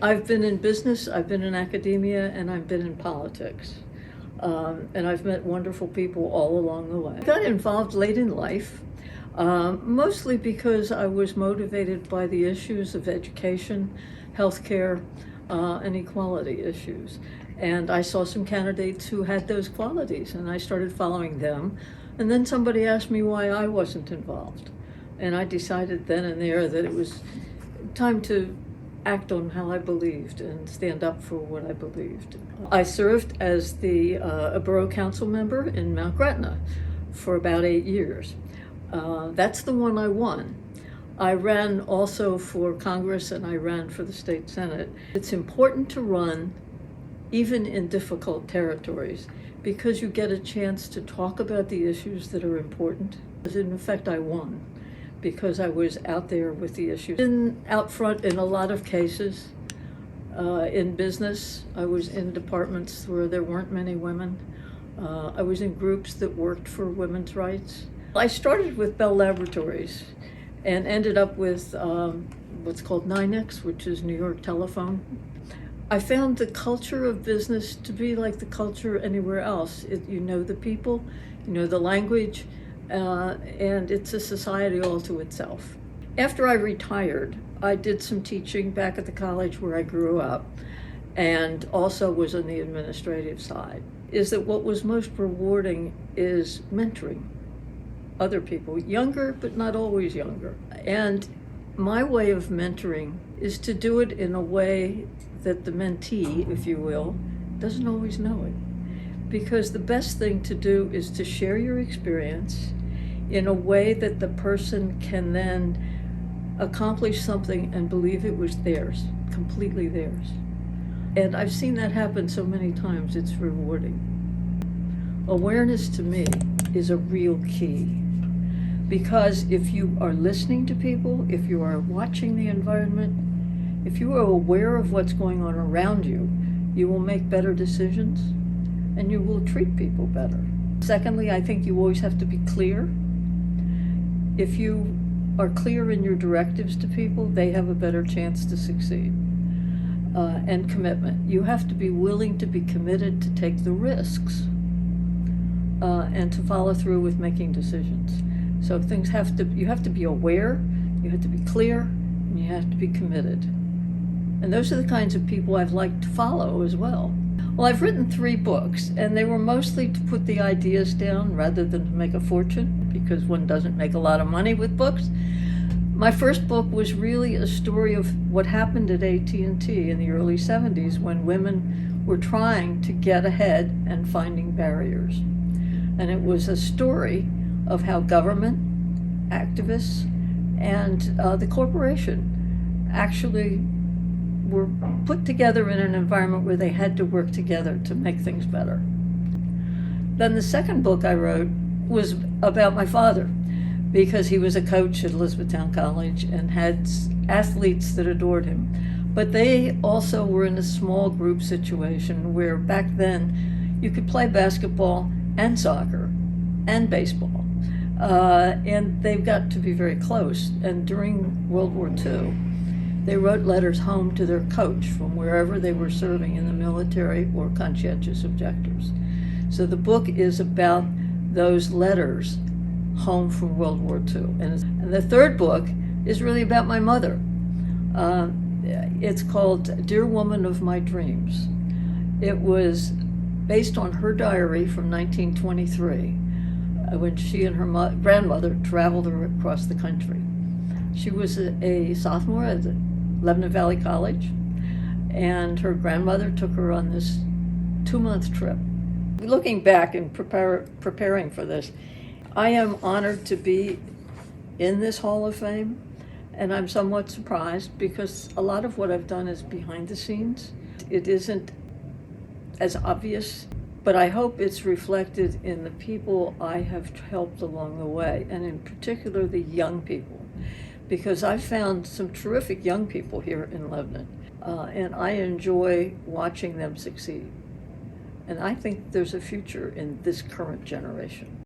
I've been in business, I've been in academia, and I've been in politics. And I've met wonderful people all along the way. I got involved late in life, mostly because I was motivated by the issues of education, healthcare, and equality issues. And I saw some candidates who had those qualities, and I started following them. And then somebody asked me why I wasn't involved. And I decided then and there that it was time to act on how I believed and stand up for what I believed. I served as a Borough Council member in Mount Gretna for about 8 years. That's the one I won. I ran also for Congress and I ran for the state Senate. It's important to run even in difficult territories because you get a chance to talk about the issues that are important. In effect, I won because I was out there with the issues. Been out front in a lot of cases. In business, I was in departments where there weren't many women. I was in groups that worked for women's rights. I started with Bell Laboratories and ended up with what's called NYNEX, which is New York Telephone. I found the culture of business to be like the culture anywhere else. You know the people, you know the language, and it's a society all to itself. After I retired, I did some teaching back at the college where I grew up and also was on the administrative side. Is that what was most rewarding is mentoring other people, younger but not always younger. And my way of mentoring is to do it in a way that the mentee, if you will, doesn't always know it. Because the best thing to do is to share your experience in a way that the person can then accomplish something and believe it was theirs, completely theirs. And I've seen that happen so many times, it's rewarding. Awareness to me is a real key. Because if you are listening to people, if you are watching the environment, if you are aware of what's going on around you, you will make better decisions and you will treat people better. Secondly, I think you always have to be clear. If you are clear in your directives to people, they have a better chance to succeed. And commitment. You have to be willing to be committed to take the risks and to follow through with making decisions. So you have to be aware, you have to be clear, and you have to be committed. And those are the kinds of people I've liked to follow as well. Well, I've written 3 books, and they were mostly to put the ideas down rather than to make a fortune, because one doesn't make a lot of money with books. My first book was really a story of what happened at AT&T in the early 70s when women were trying to get ahead and finding barriers. And it was a story of how government, activists, and the corporation actually were put together in an environment where they had to work together to make things better. Then the second book I wrote was about my father, because he was a coach at Elizabethtown College and had athletes that adored him. But they also were in a small group situation where back then you could play basketball and soccer and baseball. And they've got to be very close. And during World War II, they wrote letters home to their coach from wherever they were serving in the military or conscientious objectors. So the book is about those letters home from World War II. And the third book is really about my mother. It's called Dear Woman of My Dreams. It was based on her diary from 1923 when she and her grandmother traveled across the country. She was a sophomore at Lebanon Valley College, and her grandmother took her on this 2-month trip. Looking back and preparing for this, I am honored to be in this Hall of Fame, and I'm somewhat surprised because a lot of what I've done is behind the scenes. It isn't as obvious, but I hope it's reflected in the people I have helped along the way, and in particular the young people, because I've found some terrific young people here in Lebanon, and I enjoy watching them succeed. And I think there's a future in this current generation.